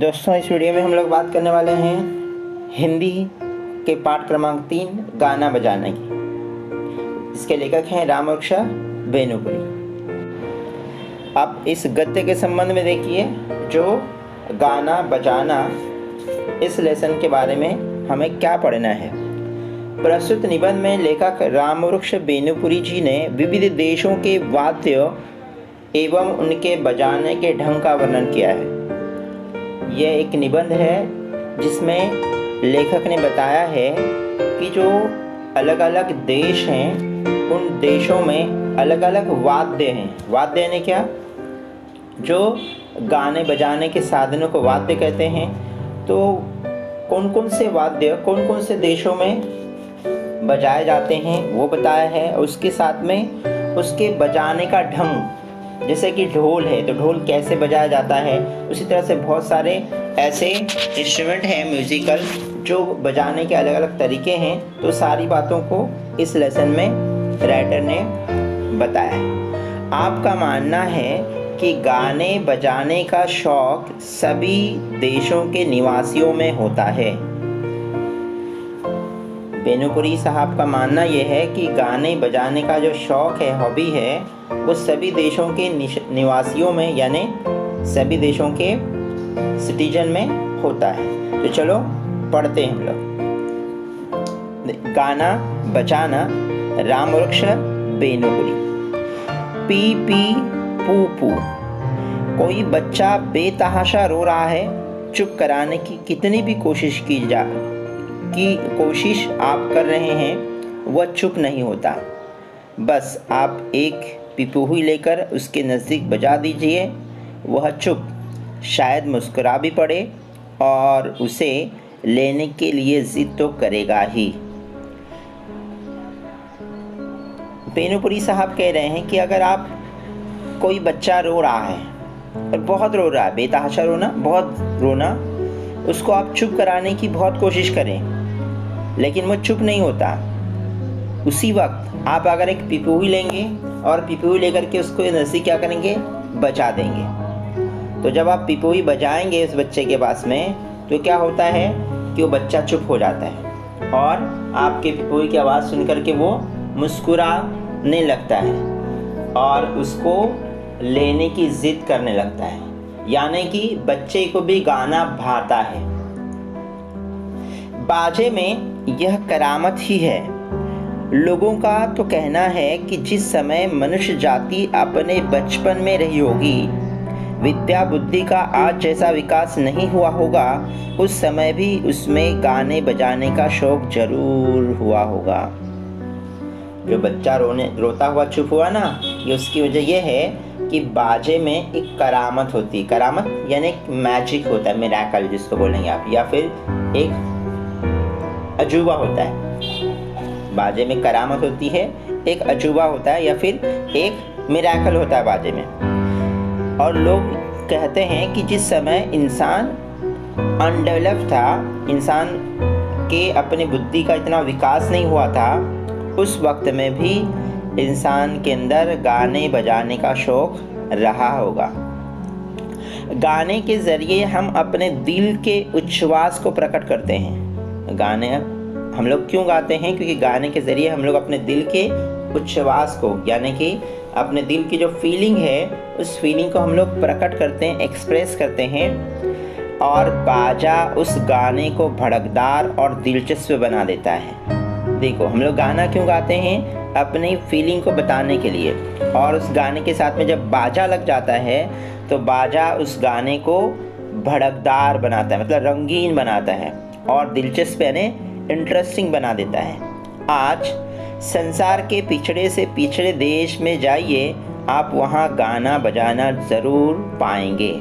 दोस्तों, इस वीडियो में हम लोग बात करने वाले हैं हिंदी के पाठ क्रमांक 3 गाना बजाने की। इसके लेखक हैं रामवृक्ष बेनुपुरी। अब इस गद्य के संबंध में देखिए, जो गाना बजाना इस लेसन के बारे में हमें क्या पढ़ना है। प्रस्तुत निबंध में लेखक रामवृक्ष बेनुपुरी जी ने विविध देशों के वाद्य एवं उनके बजाने के ढंग का वर्णन किया है। यह एक निबंध है जिसमें लेखक ने बताया है कि जो अलग अलग देश हैं उन देशों में अलग अलग वाद्य हैं। वाद्य यानी क्या? जो गाने बजाने के साधनों को वाद्य कहते हैं। तो कौन कौन से वाद्य कौन कौन से देशों में बजाए जाते हैं वो बताया है। उसके साथ में उसके बजाने का ढंग, जैसे कि ढोल है तो ढोल कैसे बजाया जाता है। उसी तरह से बहुत सारे ऐसे इंस्ट्रूमेंट हैं म्यूज़िकल जो बजाने के अलग अलग तरीके हैं। तो सारी बातों को इस लेसन में राइटर ने बताया है। आपका मानना है कि गाने बजाने का शौक सभी देशों के निवासियों में होता है। बेनुपुरी साहब का मानना यह है कि गाने बजाने का जो शौक है, हॉबी है, वो सभी देशों के निवासियों में यानी सभी देशों के सिटीजन में होता है। तो चलो पढ़ते हैं हम लोग। गाना बजाना रामवृक्ष बेनुपुरी। पी पी पू पू। कोई बच्चा बेतहाशा रो रहा है। चुप कराने की कितनी भी कोशिश कोशिश आप कर रहे हैं, वह चुप नहीं होता। बस आप एक पिपहुई लेकर उसके नज़दीक बजा दीजिए, वह चुप, शायद मुस्कुरा भी पड़े और उसे लेने के लिए जिद तो करेगा ही। बेनुपुरी साहब कह रहे हैं कि अगर आप कोई बच्चा रो रहा है और बहुत रो रहा है, बेतहाशा रोना, बहुत रोना, उसको आप चुप कराने की बहुत कोशिश करें लेकिन वो चुप नहीं होता। उसी वक्त आप अगर एक पिपहुई लेंगे और पिपहुई लेकर के उसको नज़दीक क्या करेंगे, बजा देंगे। तो जब आप पिपहुई बजाएंगे उस बच्चे के पास में, तो क्या होता है कि वो बच्चा चुप हो जाता है और आपके पिपहुई की आवाज़ सुन करके वो मुस्कुराने लगता है और उसको लेने की जिद करने लगता है। यानी कि बच्चे को भी गाना भाता है। बाजे में यह करामत ही है। लोगों का तो कहना है कि जिस समय मनुष्य जाति अपने बचपन में रही होगी, विद्या बुद्धि का आज जैसा विकास नहीं हुआ होगा, उस समय भी उसमें गाने बजाने का शौक जरूर हुआ होगा। जो बच्चा रोता हुआ चुप हुआ ना, ये उसकी वजह यह है कि बाजे में एक करामत होती है। करामत यानी एक मैजिक होता है, मिरेकल जिसको बोलेंगे आप, या फिर एक अजूबा होता है। बाजे में करामत होती है, एक अजूबा होता है या फिर एक मिरेकल होता है बाजे में। और लोग कहते हैं कि जिस समय इंसान अनडेवलप था, इंसान के अपनी बुद्धि का इतना विकास नहीं हुआ था, उस वक्त में भी इंसान के अंदर गाने बजाने का शौक रहा होगा। गाने के ज़रिए हम अपने दिल के उच्छ्वास को प्रकट करते हैं। गाने हम लोग क्यों गाते हैं? क्योंकि गाने के ज़रिए हम लोग अपने दिल के उच्छ्वास को, यानी कि अपने दिल की जो फीलिंग है, उस फीलिंग को हम लोग प्रकट करते हैं, एक्सप्रेस करते हैं। और बाजा उस गाने को भड़कदार और दिलचस्प बना देता है। देखो, हम लोग गाना क्यों गाते हैं? अपनी फीलिंग को बताने के लिए। और उस गाने के साथ में जब बाजा लग जाता है तो बाजा उस गाने को भड़कदार बनाता है, मतलब रंगीन बनाता है और दिलचस्प यानी इंटरेस्टिंग बना देता है। आज संसार के पिछड़े से पिछड़े देश में जाइए, आप वहाँ गाना बजाना ज़रूर पाएंगे।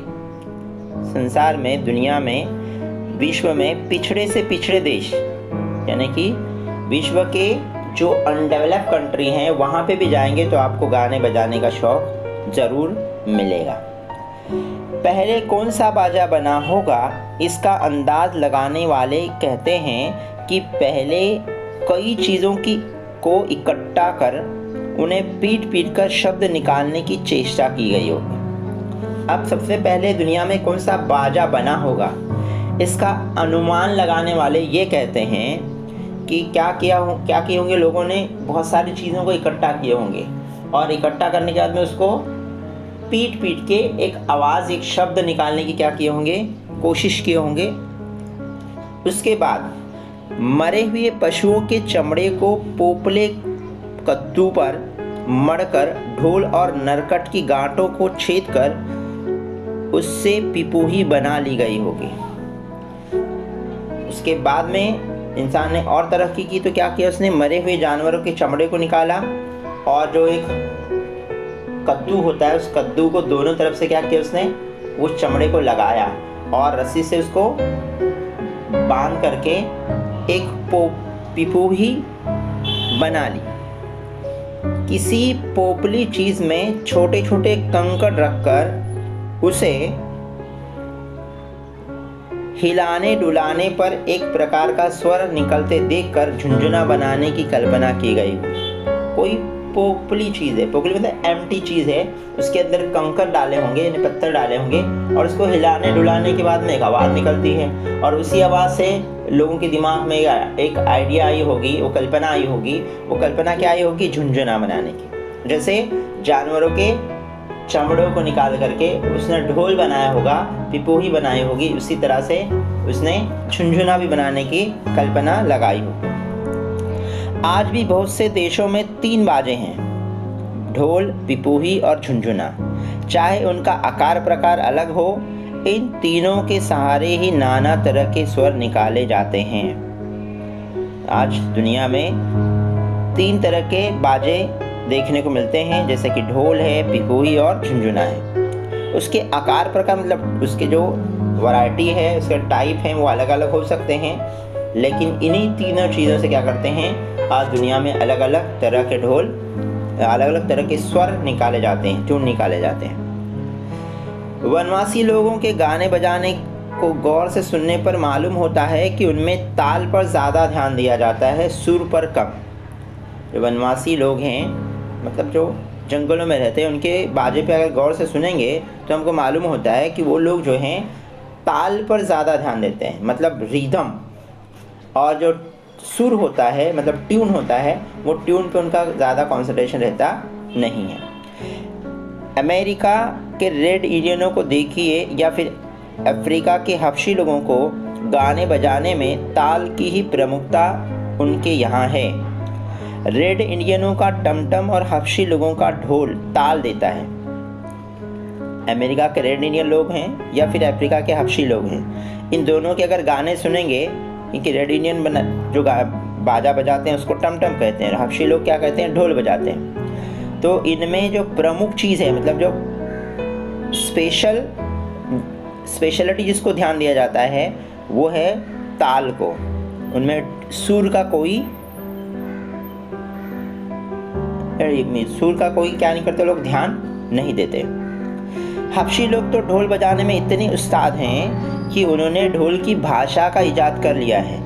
संसार में, दुनिया में, विश्व में पिछड़े से पिछड़े देश यानी कि विश्व के जो अनडेवलप कंट्री हैं, वहाँ पे भी जाएंगे तो आपको गाने बजाने का शौक ज़रूर मिलेगा। पहले कौन सा बाजा बना होगा, इसका अंदाज लगाने वाले कहते हैं कि पहले कई चीज़ों को इकट्ठा कर उन्हें पीट पीट कर शब्द निकालने की चेष्टा की गई होगी। अब सबसे पहले दुनिया में कौन सा बाजा बना होगा, इसका अनुमान लगाने वाले ये कहते हैं कि क्या किए होंगे लोगों ने, बहुत सारी चीज़ों को इकट्ठा किए होंगे और इकट्ठा करने के बाद में उसको पीट के एक आवाज़, एक शब्द निकालने की क्या किए होंगे, कोशिश किए होंगे। उसके बाद मरे हुए पशुओं के चमड़े को पोपले कद्दू पर मढ़कर ढोल और नरकट की गांठों को छेद कर उससे पिपोही बना ली गई होगी। उसके बाद में इंसान ने और तरक्की की, तो क्या किया उसने, मरे हुए जानवरों के चमड़े को निकाला और जो एक कद्दू होता है उस कद्दू को दोनों तरफ से क्या किया उसने, वो चमड़े को लगाया और रस्सी से उसको बांध करके एक पिपोही बना ली। किसी पोपली चीज़ में छोटे छोटे कंकड़ रखकर उसे हिलाने डुलाने पर एक प्रकार का स्वर निकलते देखकर झुंझुना बनाने की कल्पना की गई। कोई पोपली चीज़ है, पोपली मतलब एम्प्टी चीज़ है, उसके अंदर कंकड़ डाले होंगे, पत्थर डाले होंगे और उसको हिलाने डुलाने के बाद में एक आवाज़ निकलती है और उसी आवाज़ से लोगों के दिमाग में एक आइडिया आई होगी, वो कल्पना आई होगी। वो कल्पना क्या आई होगी, झुंझुना बनाने की। जैसे जानवरों के चमड़ों को निकाल करके उसने ढोल बनाया होगा, पिपोही बनाई होगी, उसी तरह से उसने झुंझुना भी बनाने की कल्पना लगाई होगी। आज भी बहुत से देशों में 3 बाजे हैं, ढोल, पिपोही और झुंझुना। चाहे उनका आकार प्रकार अलग हो, इन तीनों के सहारे ही नाना तरह के स्वर निकाले जाते हैं। आज दुनिया में 3 तरह के बाजे देखने को मिलते हैं, जैसे कि ढोल है, पिपोही और झुंझुना है। उसके आकार प्रकार मतलब उसके जो वैरायटी है, उसके टाइप हैं, वो अलग अलग हो सकते हैं, लेकिन इन्हीं तीनों चीज़ों से क्या करते हैं, आज दुनिया में अलग अलग तरह के ढोल, अलग अलग तरह के स्वर निकाले जाते हैं, ट्यून निकाले जाते हैं। वनवासी लोगों के गाने बजाने को गौर से सुनने पर मालूम होता है कि उनमें ताल पर ज़्यादा ध्यान दिया जाता है, सुर पर कम। जो वनवासी लोग हैं, मतलब जो जंगलों में रहते हैं, उनके बाजे पे अगर गौर से सुनेंगे तो हमको मालूम होता है कि वो लोग जो हैं ताल पर ज़्यादा ध्यान देते हैं, मतलब रिदम, और जो सुर होता है मतलब ट्यून होता है, वो ट्यून पे उनका ज़्यादा कंसंट्रेशन रहता नहीं है। अमेरिका के रेड इंडियनों को देखिए या फिर अफ्रीका के हबशी लोगों को गाने बजाने में ताल की ही प्रमुखता उनके यहाँ है। रेड इंडियनों का टमटम और हबशी लोगों का ढोल ताल देता है। अमेरिका के रेड इंडियन लोग हैं या फिर अफ्रीका के हबशी लोग हैं, इन दोनों के अगर गाने सुनेंगे, इनके रेड इंडियन जो बाजा बजाते हैं उसको टमटम कहते हैं, हबशी लोग क्या कहते हैं, ढोल बजाते हैं। तो इनमें जो प्रमुख चीज़ है, मतलब जो स्पेशलिटी जिसको ध्यान दिया जाता है, वो है ताल को। उनमें सुर का कोई क्या नहीं करते, लोग ध्यान नहीं देते। हबशी लोग तो ढोल बजाने में इतने उस्ताद हैं कि उन्होंने ढोल की भाषा का इजाद कर लिया है।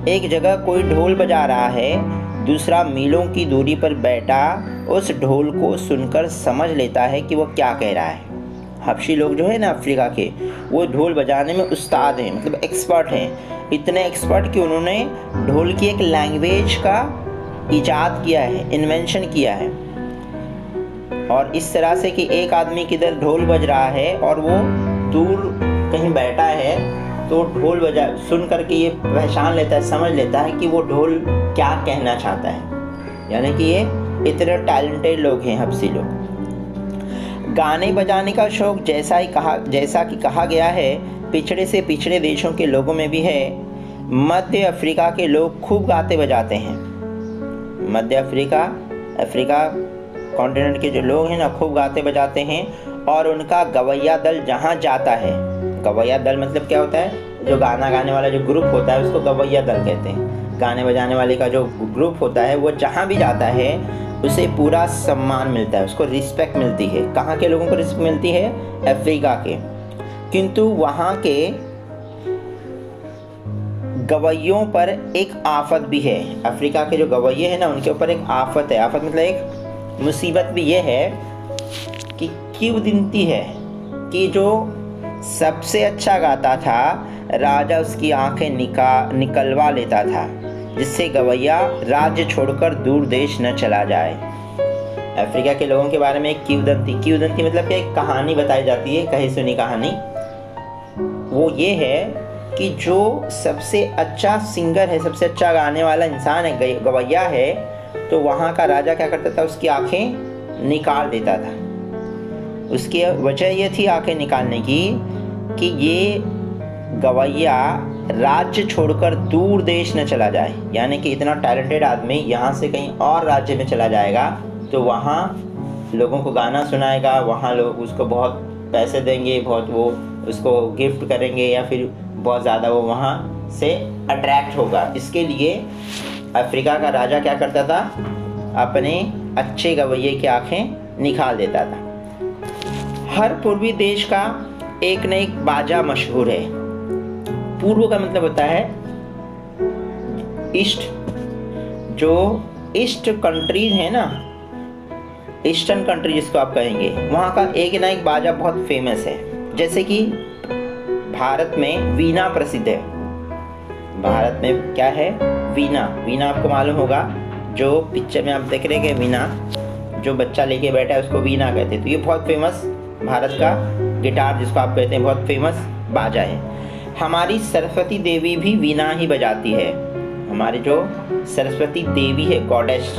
एक जगह कोई ढोल बजा रहा है, दूसरा मीलों की दूरी पर बैठा उस ढोल को सुनकर समझ लेता है कि वो क्या कह रहा है। हबशी लोग जो है ना अफ्रीका के, वो ढोल बजाने में उस्ताद हैं, मतलब एक्सपर्ट हैं। इतने एक्सपर्ट कि उन्होंने ढोल की एक लैंग्वेज का इजाद किया है, इन्वेंशन किया है। और इस तरह से कि एक आदमी किधर ढोल बज रहा है और वो दूर कहीं बैठा है, तो ढोल बजा सुन करके ये पहचान लेता है, समझ लेता है कि वो ढोल क्या कहना चाहता है। यानी कि ये इतने टैलेंटेड लोग हैं हबशी लोग। गाने बजाने का शौक जैसा कि कहा गया है, पिछड़े से पिछड़े देशों के लोगों में भी है। मध्य अफ्रीका के लोग खूब गाते बजाते हैं। मध्य अफ्रीका कॉन्टिनेंट के जो लोग हैं ना, खूब गाते बजाते हैं। और उनका गवैया दल जहाँ जाता है, गवैया दल मतलब क्या होता है, जो गाना गाने वाला जो ग्रुप होता है उसको गवैया दल कहते हैं। गाने बजाने वाले का जो ग्रुप होता है वो जहाँ भी जाता है उसे पूरा सम्मान मिलता है, उसको रिस्पेक्ट मिलती है। कहाँ के लोगों को रिस्पेक्ट मिलती है? अफ्रीका के। किंतु वहाँ के गवैयों पर एक आफत भी है। अफ्रीका के जो गवैये हैं ना, उनके ऊपर एक आफत है। आफत मतलब एक मुसीबत भी ये है कि किंवदंती है कि जो सबसे अच्छा गाता था राजा उसकी आंखें निकलवा लेता था, जिससे गवैया राज्य छोड़कर दूर देश न चला जाए। अफ्रीका के लोगों के बारे में एक किंवदंती मतलब कि एक कहानी बताई जाती है, कही सुनी कहानी। वो ये है कि जो सबसे अच्छा सिंगर है, सबसे अच्छा गाने वाला इंसान है, गवैया है, तो वहाँ का राजा क्या करता था, उसकी आंखें निकाल देता था। उसकी वजह ये थी आंखें निकालने की कि ये गवैया राज्य छोड़कर दूर देश न चला जाए, यानी कि इतना टैलेंटेड आदमी यहाँ से कहीं और राज्य में चला जाएगा तो वहाँ लोगों को गाना सुनाएगा, वहाँ लोग उसको बहुत पैसे देंगे, बहुत वो उसको गिफ्ट करेंगे, या फिर बहुत ज़्यादा वो वहाँ से अट्रैक्ट होगा। इसके लिए अफ्रीका का राजा क्या करता था, अपने अच्छे गवैये की आंखें निकाल देता था। हर पूर्वी देश का एक न एक बाजा मशहूर है। पूर्व का मतलब होता है ईस्ट, जो ईस्ट कंट्रीज है ना, ईस्टर्न कंट्री जिसको आप कहेंगे, वहाँ का एक ना एक बाजा बहुत फेमस है। जैसे कि भारत में वीणा प्रसिद्ध है। भारत में क्या है, वीणा आपको मालूम होगा, जो पिक्चर में आप देख रहे हैं वीणा, जो बच्चा लेके बैठा है उसको वीणा कहते हैं। तो ये बहुत फेमस भारत का गिटार जिसको आप कहते हैं, बहुत फेमस बाजा है। हमारी सरस्वती देवी भी वीणा ही बजाती है। हमारी जो सरस्वती देवी है, गॉडेस,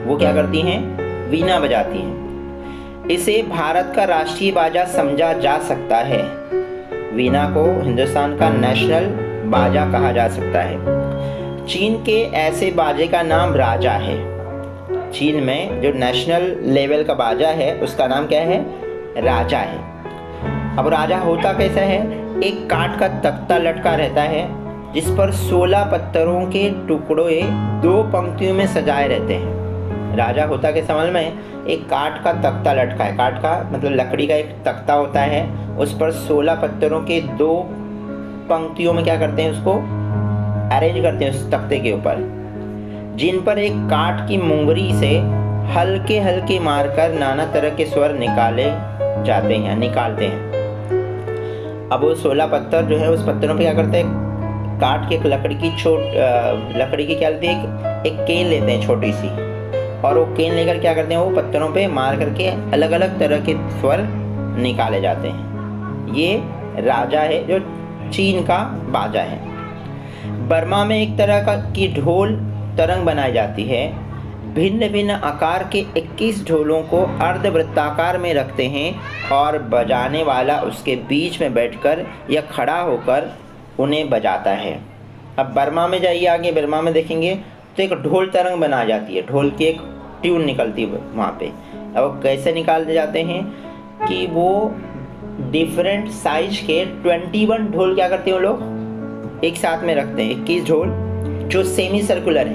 वो क्या करती हैं, वीणा बजाती हैं। इसे भारत का राष्ट्रीय बाजा समझा जा सकता है। वीणा को हिंदुस्तान का नेशनल बाजा कहा जा सकता है। चीन के ऐसे बाजे का नाम राजा है। चीन में जो नेशनल लेवल का बाजा है उसका नाम क्या है, राजा है। अब राजा होता कैसा है, एक काठ का तख्ता लटका रहता है जिस पर 16 पत्थरों के टुकड़े 2 पंक्तियों में सजाए रहते हैं। राजा होता के समझ में, एक काठ का तख्ता लटका है, काठ का मतलब लकड़ी का एक तख्ता होता है, उस पर 16 पत्थरों के 2 पंक्तियों में क्या करते हैं, उसको अरेंज करते हैं उस तख्ते के ऊपर, जिन पर एक काठ की मुंगरी से हल्के हल्के मारकर नाना तरह के स्वर निकालते हैं। अब वो 16 पत्थर जो है, उस पत्थरों पे क्या करते हैं, काट के एक लकड़ी की क्या लेते हैं, एक केन लेते हैं छोटी सी, और वो केन लेकर क्या करते हैं, वो पत्थरों पे मार करके अलग अलग तरह के स्वर निकाले जाते हैं। ये राजा है जो चीन का बाजा है। बर्मा में एक तरह की ढोल तरंग बनाई जाती है। भिन्न भिन्न आकार के 21 ढोलों को अर्धवृत्ताकार में रखते हैं और बजाने वाला उसके बीच में बैठकर या खड़ा होकर उन्हें बजाता है। अब बर्मा में जाइए, आगे बर्मा में देखेंगे तो एक ढोल तरंग बनाई जाती है, ढोल की एक ट्यून निकलती है वहाँ पे। अब कैसे निकालते जाते हैं कि वो डिफरेंट साइज के 21 ढोल क्या करते हैं, वो लोग एक साथ में रखते हैं। 21 ढोल जो सेमी सर्कुलर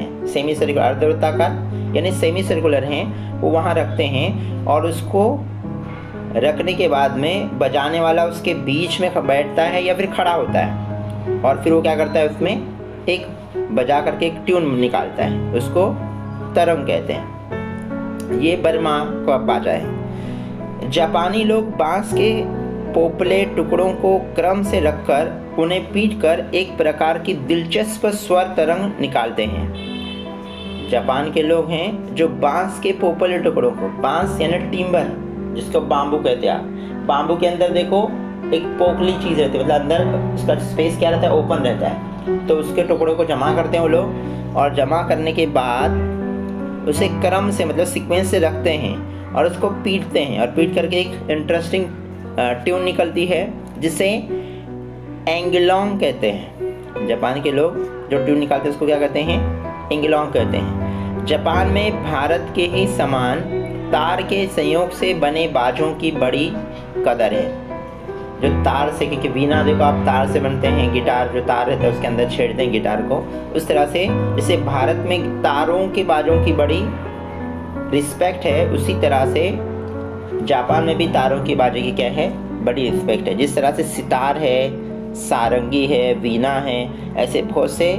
अर्धवृत्ताकार यानी सेमी सर्कुलर हैं, वो वहाँ रखते हैं, और उसको रखने के बाद में बजाने वाला उसके बीच में बैठता है या फिर खड़ा होता है, और फिर वो क्या करता है, उसमें एक बजा करके एक ट्यून निकालता है, उसको तरंग कहते हैं। ये बर्मा का बाजा है। जापानी लोग बांस के पोपले टुकड़ों को क्रम से रखकर उन्हें पीटकर एक प्रकार की दिलचस्प स्वर तरंग निकालते हैं। जापान के लोग हैं जो बांस के पोपले टुकड़ों को, बांस यानी टिम्बर जिसको बाम्बू कहते हैं, बाम्बू के अंदर देखो एक पोपली चीज़ रहती है, मतलब अंदर उसका स्पेस क्या रहता है, ओपन रहता है, तो उसके टुकड़ों को जमा करते हैं वो लोग, और जमा करने के बाद उसे क्रम से मतलब सीक्वेंस से रखते हैं और उसको पीटते हैं, और पीट करके एक इंटरेस्टिंग ट्यून निकलती है जिसे एंगलोंग कहते हैं। जापान के लोग जो ट्यून निकालते हैं उसको क्या कहते हैं, एंगलोंग कहते हैं। जापान में भारत के ही समान तार के संयोग से बने बाजों की बड़ी कदर है। जो तार से, क्योंकि वीणा देखो आप तार से बनते हैं, गिटार जो तार रहता है उसके अंदर छेड़ते हैं गिटार को, उस तरह से जैसे भारत में तारों के बाजों की बड़ी रिस्पेक्ट है, उसी तरह से जापान में भी तारों की बाजे की क्या है, बड़ी रिस्पेक्ट है। जिस तरह से सितार है, सारंगी है, वीणा है, ऐसे बहुत से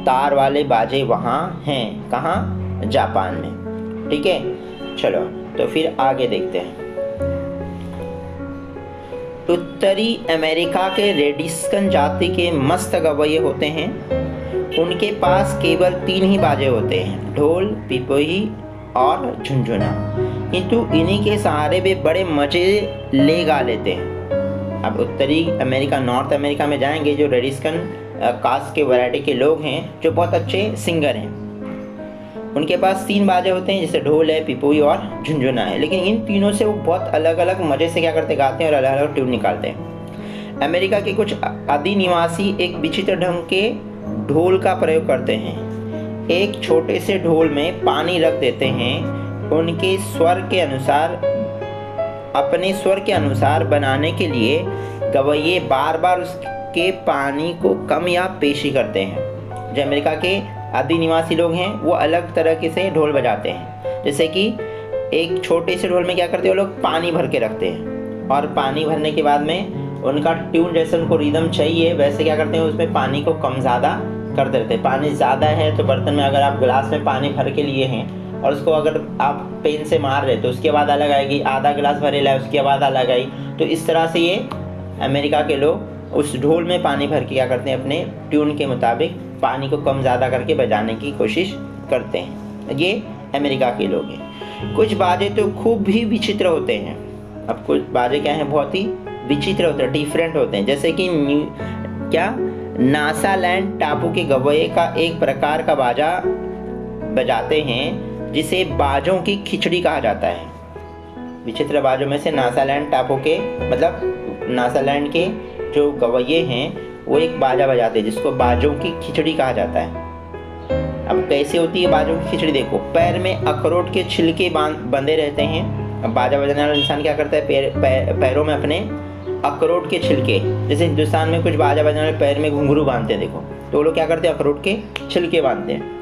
तार वाले बाजे वहाँ हैं। कहाँ, जापान में। ठीक है, चलो तो फिर आगे देखते हैं। उत्तरी अमेरिका के रेडिस्कन जाति के मस्त गवैये होते हैं। उनके पास केवल 3 ही बाजे होते हैं, ढोल, पिपही और झुनझुना, किंतु इन्हीं के सहारे वे बड़े मज़े ले गा लेते हैं। अब उत्तरी अमेरिका, नॉर्थ अमेरिका में जाएंगे, जो रेडिस्कन कास्ट के वैरायटी के लोग हैं, जो बहुत अच्छे सिंगर हैं, उनके पास 3 बाजे होते हैं, जैसे ढोल है, पिपोई और झुनझुना है। लेकिन इन तीनों से वो बहुत अलग अलग मज़े से क्या करते, गाते हैं और अलग अलग ट्यून निकालते हैं। अमेरिका के कुछ आदिनिवासी एक विचित्र ढंग के ढोल का प्रयोग करते हैं। एक छोटे से ढोल में पानी रख देते हैं। उनके स्वर के अनुसार, अपने स्वर के अनुसार बनाने के लिए गवैये बार बार उसके पानी को कम या पेशी करते हैं। जो अमेरिका के आदिनिवासी लोग हैं वो अलग तरह के से ढोल बजाते हैं। जैसे कि एक छोटे से ढोल में क्या करते हैं, वो लोग पानी भर के रखते हैं और पानी भरने के बाद में उनका ट्यून जैसे उनको रिदम चाहिए वैसे क्या करते हैं, उसमें पानी को कम ज़्यादा कर देते हैं। पानी ज़्यादा है तो बर्तन में अगर आप गिलास में पानी भर के लिए हैं और उसको अगर आप पेन से मार रहे तो उसकी आवाज़ अलग आएगी, आधा गिलास भरेला है उसकी आवाज़ अलग आई। तो इस तरह से ये अमेरिका के लोग उस ढोल में पानी भर के क्या करते हैं, अपने ट्यून के मुताबिक पानी को कम ज़्यादा करके बजाने की कोशिश करते हैं। ये अमेरिका के लोग हैं। कुछ बाजे तो खूब ही विचित्र होते हैं। अब कुछ बाजे क्या हैं, बहुत ही विचित्र होते हैं, डिफरेंट होते हैं। जैसे कि नासालैंड टापू के गवैये का एक प्रकार का बाजा बजाते हैं जिसे बाजों की खिचड़ी कहा जाता है। विचित्र बाजों में से नासालैंड टापू के, मतलब नासालैंड के जो गवैये हैं वो एक बाजा बजाते हैं जिसको बाजों की खिचड़ी कहा जाता है। अब कैसे होती है बाजों की खिचड़ी, देखो, पैर में अखरोट के छिलके बंधे रहते हैं। अब बाजा बजाने वाला इंसान क्या करता है, पैरों में अपने अखरोट के छिलके, जैसे हिंदुस्तान में कुछ बाजा बजाने वाले पैर में घुंघरू बांधते हैं, देखो, तो वो लोग क्या करते हैं, अखरोट के छिलके बांधते हैं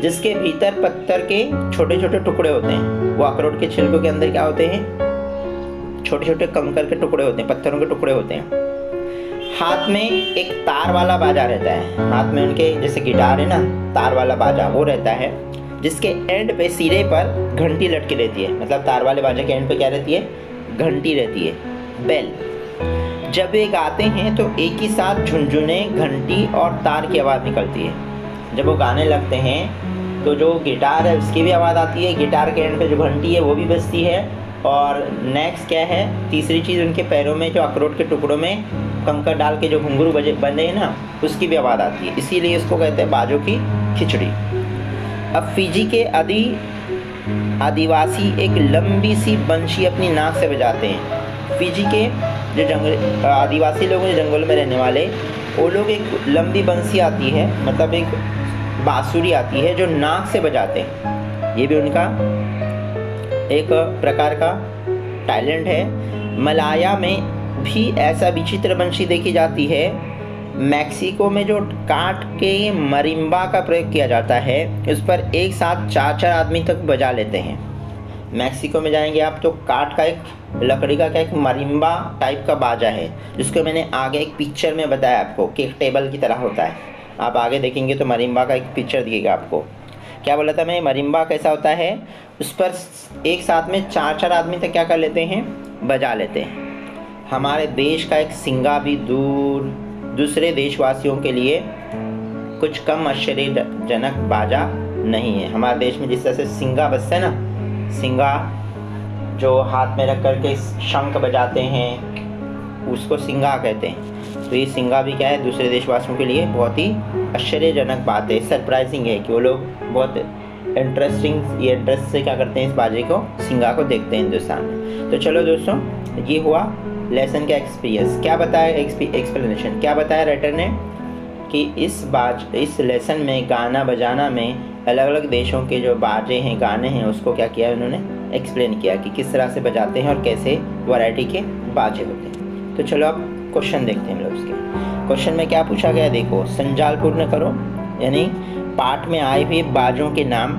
जिसके भीतर पत्थर के छोटे छोटे टुकड़े होते हैं। वो अखरोट के छिलकों के अंदर क्या होते हैं, छोटे छोटे कंकर के टुकड़े होते हैं, पत्थरों के टुकड़े होते हैं। हाथ में एक तार वाला बाजा रहता है, हाथ में उनके जैसे गिटार है ना, तार वाला बाजा वो रहता है, जिसके एंड पे सिरे पर घंटी लटकी रहती है। मतलब तार वाले बाजे के एंड पे क्या रहती है, घंटी रहती है, बेल। जब वे गाते हैं तो एक ही साथ झुनझुने, घंटी और तार की आवाज़ निकलती है। जब वो गाने लगते हैं तो जो गिटार है उसकी भी आवाज़ आती है, गिटार के एंड पे जो घंटी है वो भी बजती है, और नेक्स्ट क्या है, तीसरी चीज़, उनके पैरों में जो अखरोट के टुकड़ों में कंकर डाल के जो घुंघरू बंधे हैं ना, उसकी भी आवाज़ आती है। इसीलिए इसको कहते हैं बाजों की खिचड़ी। अब फिजी के आदिवासी एक लंबी सी बंशी अपनी नाक से बजाते हैं। फिजी के जो आदिवासी लोग हैं, जंगल में रहने वाले, वो लोग एक लंबी बंसी आती है, मतलब एक बांसुरी आती है जो नाक से बजाते हैं। ये भी उनका एक प्रकार का टैलेंट है। मलाया में भी ऐसा विचित्र बंशी देखी जाती है। मैक्सिको में जो काट के मरिम्बा का प्रयोग किया जाता है, उस पर एक साथ 4-4 आदमी तक बजा लेते हैं। मैक्सिको में जाएंगे आप तो काट का एक, लकड़ी का एक मरिम्बा टाइप का बाजा है, जिसको मैंने आगे एक पिक्चर में बताया आपको कि एक टेबल की तरह होता है। आप आगे देखेंगे तो मरिम्बा का एक पिक्चर दिखेगा आपको। क्या बोला था मैं, मरिम्बा कैसा होता है, उस पर एक साथ में 4-4 आदमी तक क्या कर लेते हैं, बजा लेते हैं। हमारे देश का एक सिंगा भी दूसरे देशवासियों के लिए कुछ कम आश्चर्यजनक बाजा नहीं है। हमारे देश में जिस तरह से सिंगा बजता है ना, सिंगा जो हाथ में रख करके शंख बजाते हैं उसको सिंगा कहते हैं। तो ये सिंगा भी क्या है, दूसरे देशवासियों के लिए बहुत ही आश्चर्यजनक बात है, सरप्राइजिंग है कि वो लोग बहुत इंटरेस्ट से क्या करते हैं, इस बाजे को, सिंगा को देखते हैं हिंदुस्तान में। तो चलो दोस्तों, ये हुआ लेसन का एक्सपीरियंस। क्या बताया, एक्सप्लेनेशन क्या बताया राइटर ने, कि इस लेसन में गाना बजाना में अलग अलग देशों के जो बाजे हैं, गाने हैं, उसको क्या किया उन्होंने, एक्सप्लेन किया कि किस तरह से बजाते हैं और कैसे वैरायटी के बाजे होते हैं। तो चलो अब क्वेश्चन देखते हैं हम लोग। उसके क्वेश्चन में क्या पूछा गया, देखो, संजाल पूर्ण करो, यानी पाठ में आए हुए बाजों के नाम।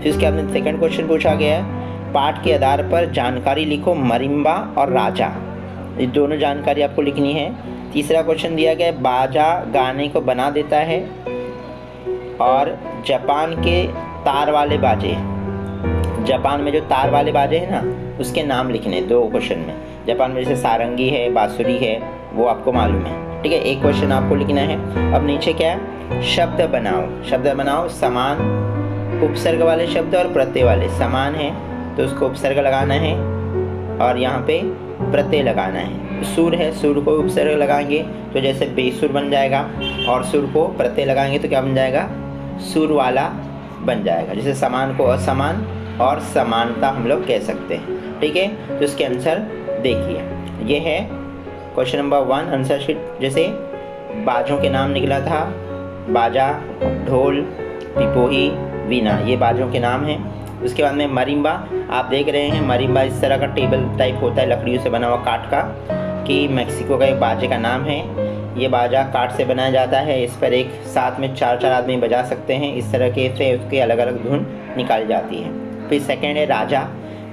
फिर उसके बाद सेकंड क्वेश्चन पूछा गया है, पाठ के आधार पर जानकारी लिखो, मरिम्बा और राजा, ये दोनों जानकारी आपको लिखनी है। तीसरा क्वेश्चन दिया गया है, बाजा गाने को बना देता है, और जापान के तार वाले बाजे, जापान में जो तार वाले बाजे हैं ना, उसके नाम लिखने, 2 क्वेश्चन में। जापान में जैसे सारंगी है, बांसुरी है, वो आपको मालूम है। ठीक है, एक क्वेश्चन आपको लिखना है। अब नीचे क्या है, शब्द बनाओ। शब्द बनाओ, समान उपसर्ग वाले शब्द और प्रत्यय वाले। समान है तो उसको उपसर्ग लगाना है और यहाँ पे प्रत्यय लगाना है। सुर है, सुर को उपसर्ग लगाएंगे तो जैसे बेसुर बन जाएगा, और सुर को प्रत्यय लगाएंगे तो क्या बन जाएगा, सुर वाला बन जाएगा। जैसे समान को असमान और समानता हम लोग कह सकते हैं। ठीक है, तो इसके आंसर देखिए, ये है क्वेश्चन नंबर 1 आंसर शीट। जैसे बाजों के नाम निकला था, बाजा, ढोल, पिपोही, वीणा, ये बाजों के नाम हैं। उसके बाद में मरिम्बा, आप देख रहे हैं मरिम्बा इस तरह का टेबल टाइप होता है लकड़ियों से बना हुआ काठ का, कि मेक्सिको का एक बाजे का नाम है। ये बाजा काठ से बनाया जाता है, इस पर एक साथ में 4 आदमी बजा सकते हैं। इस तरह के से उसके अलग अलग धुन निकाली जाती है। फिर सेकेंड है राजा।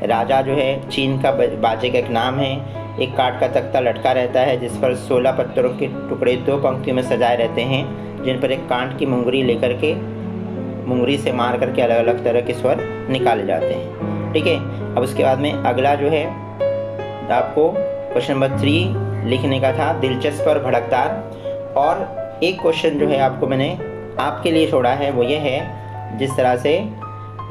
राजा जो है चीन का बाजे का एक नाम है। एक काठ का तख्ता लटका रहता है जिस पर 16 पत्थरों के टुकड़े 2 पंक्तियों में सजाए रहते हैं, जिन पर एक कांट की मुंगरी लेकर के मुंगरी से मार करके अलग अलग तरह के स्वर निकाले जाते हैं। ठीक है, अब उसके बाद में अगला जो है आपको क्वेश्चन नंबर 3 लिखने का था, दिलचस्प और भड़कदार। और एक क्वेश्चन जो है आपको मैंने आपके लिए छोड़ा है, वो ये है जिस तरह से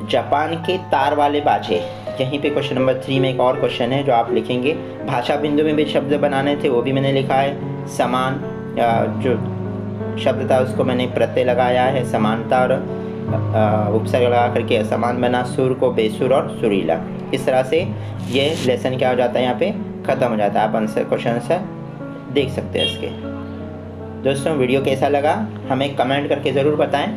जापान के तार वाले बाजे। यहीं पे क्वेश्चन नंबर 3 में एक और क्वेश्चन है जो आप लिखेंगे। भाषा बिंदु में भी शब्द बनाने थे, वो भी मैंने लिखा है। समान जो शब्द था उसको मैंने प्रत्यय लगाया है, समानता और उपसर्ग लगा करके असमान बना। सुर को बेसुर और सुरीला। इस तरह से ये लेसन क्या हो जाता है, यहाँ पे ख़त्म हो जाता है। आप आंसर क्वेश्चन आंसर देख सकते हैं इसके। दोस्तों वीडियो कैसा लगा हमें कमेंट करके ज़रूर बताएं।